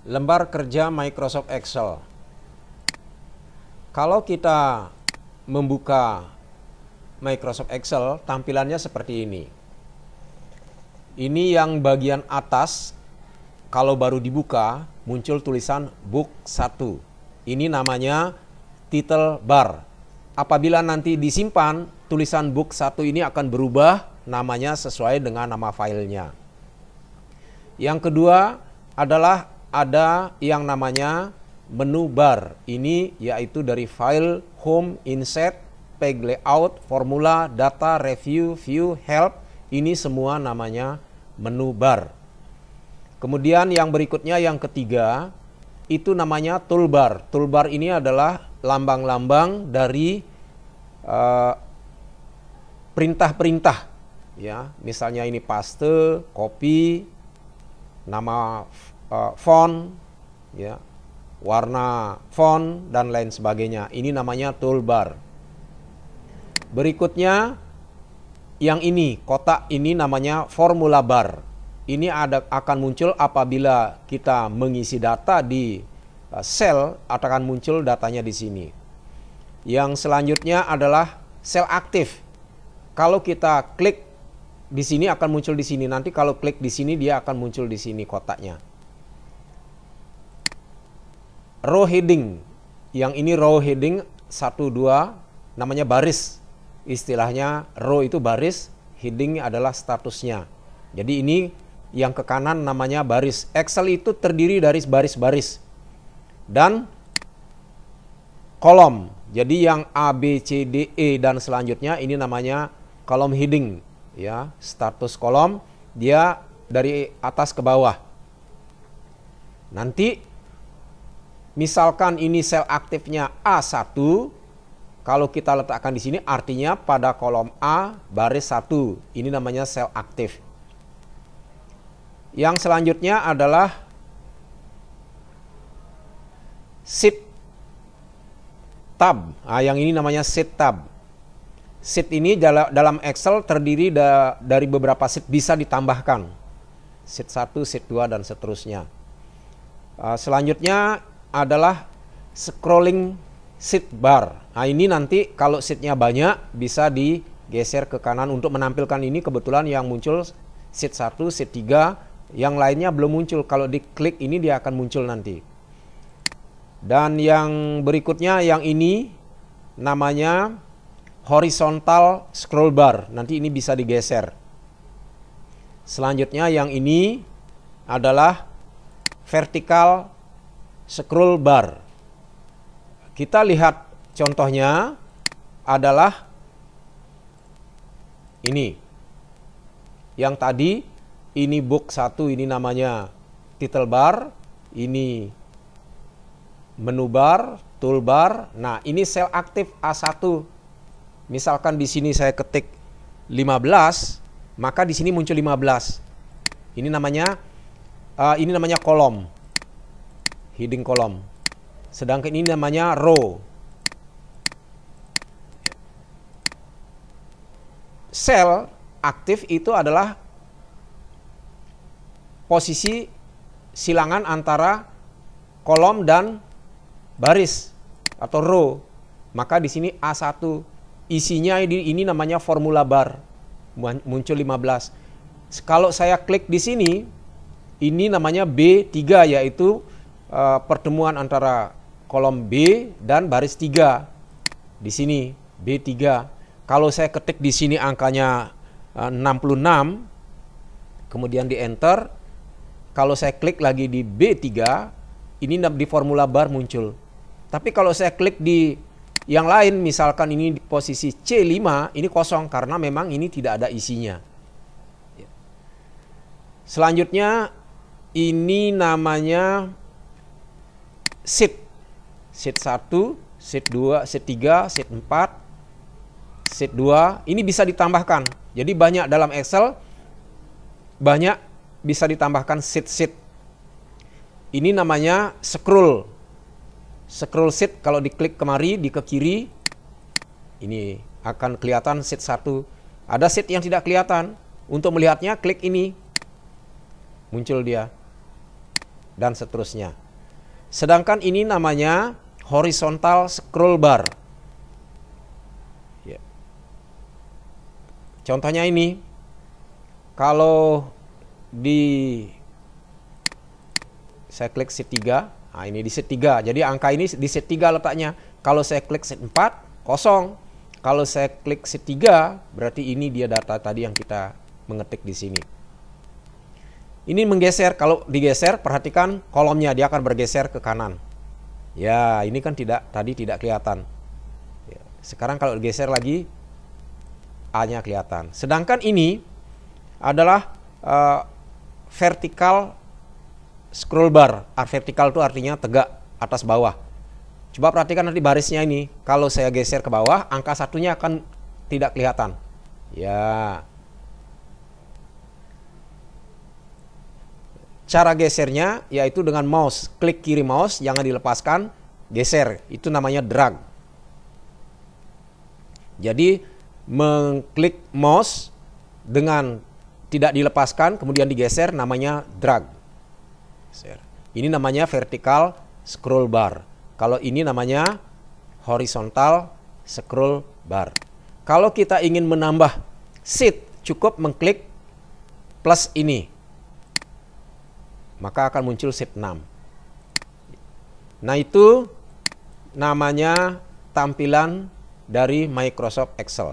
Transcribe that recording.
Lembar kerja Microsoft Excel. Kalau kita membuka Microsoft Excel, tampilannya seperti ini. Ini yang bagian atas, kalau baru dibuka, muncul tulisan Book 1. Ini namanya title bar. Apabila nanti disimpan, tulisan Book 1 ini akan berubah namanya sesuai dengan nama filenya. Yang kedua adalah ada yang namanya menu bar. Ini yaitu dari file, home, insert, page layout, formula, data, review, view, help. Ini semua namanya menu bar. Kemudian yang berikutnya yang ketiga itu namanya toolbar. Toolbar ini adalah lambang-lambang dari perintah-perintah. Ya, misalnya ini paste, copy, nama font, ya, warna font dan lain sebagainya. Ini namanya toolbar. Berikutnya yang ini, kotak ini namanya formula bar. Ini akan muncul apabila kita mengisi data di sel, akan muncul datanya di sini. Yang selanjutnya adalah sel aktif. Kalau kita klik di sini akan muncul di sini. Nanti kalau klik di sini dia akan muncul di sini kotaknya. Row heading. Yang ini row heading 1, 2 namanya baris. Istilahnya row itu baris, heading adalah statusnya. Jadi ini yang ke kanan namanya baris. Excel itu terdiri dari baris-baris dan kolom. Jadi yang A, B, C, D, E dan selanjutnya ini namanya kolom heading. Ya, status kolom dia dari atas ke bawah. Nanti misalkan ini sel aktifnya A1, kalau kita letakkan di sini artinya pada kolom A baris 1. Ini namanya sel aktif. Yang selanjutnya adalah sheet tab. Nah, yang ini namanya sheet tab. Sheet ini dalam Excel terdiri dari beberapa sheet, bisa ditambahkan. Sheet 1, sheet 2 dan seterusnya. Selanjutnya adalah scrolling sheet bar. Nah, ini nanti kalau sheetnya banyak bisa digeser ke kanan untuk menampilkan ini. Kebetulan yang muncul sheet 1, sheet 3, yang lainnya belum muncul. Kalau diklik ini dia akan muncul nanti. Dan yang berikutnya yang ini namanya horizontal scroll bar. Nanti ini bisa digeser. Selanjutnya yang ini adalah vertical scroll bar. Kita lihat contohnya adalah ini. Yang tadi ini book 1, ini namanya title bar, ini menu bar, toolbar. Nah, ini sel aktif A1. Misalkan di sini saya ketik 15, maka di sini muncul 15. Ini namanya kolom. Heading kolom. Sedangkan ini namanya row. Sel aktif itu adalah posisi silangan antara kolom dan baris atau row. Maka di sini A1. Isinya ini namanya formula bar. Muncul 15. Kalau saya klik di sini, ini namanya B3, yaitu pertemuan antara kolom B dan baris 3. Di sini B3. Kalau saya ketik di sini angkanya 66, kemudian di enter. Kalau saya klik lagi di B3, ini di formula bar muncul. Tapi kalau saya klik di yang lain, misalkan ini di posisi C5, ini kosong karena memang ini tidak ada isinya. Selanjutnya ini namanya sheet. Sheet 1, sheet 2, sheet 3, sheet 4, sheet 2. Ini bisa ditambahkan. Jadi banyak dalam Excel, banyak bisa ditambahkan sheet-sheet. Ini namanya scroll. Scroll sheet, kalau diklik kemari, di ke kiri, ini akan kelihatan sheet 1. Ada sheet yang tidak kelihatan. Untuk melihatnya, klik ini. Muncul dia. dan seterusnya. Sedangkan ini namanya horizontal scroll bar. Ya. Contohnya ini, kalau saya klik sheet 3, nah ini di sheet 3, jadi angka ini di sheet 3 letaknya. Kalau saya klik sheet 4, kosong. Kalau saya klik sheet 3, berarti ini dia data tadi yang kita mengetik di sini. Ini menggeser, kalau digeser perhatikan kolomnya dia akan bergeser ke kanan. Ya, ini kan tadi tidak kelihatan. Ya, sekarang kalau digeser lagi A-nya kelihatan. Sedangkan ini adalah vertikal scroll bar. Vertikal itu artinya tegak atas bawah. Coba perhatikan nanti barisnya ini. Kalau saya geser ke bawah, angka satunya akan tidak kelihatan. Ya. Cara gesernya yaitu dengan mouse, klik kiri mouse, jangan dilepaskan, geser. Itu namanya drag. Jadi mengklik mouse dengan tidak dilepaskan kemudian digeser namanya drag. Ini namanya vertical scroll bar. Kalau ini namanya horizontal scroll bar. Kalau kita ingin menambah sheet, cukup mengklik plus ini. Maka akan muncul sheet 6. Nah, itu namanya tampilan dari Microsoft Excel.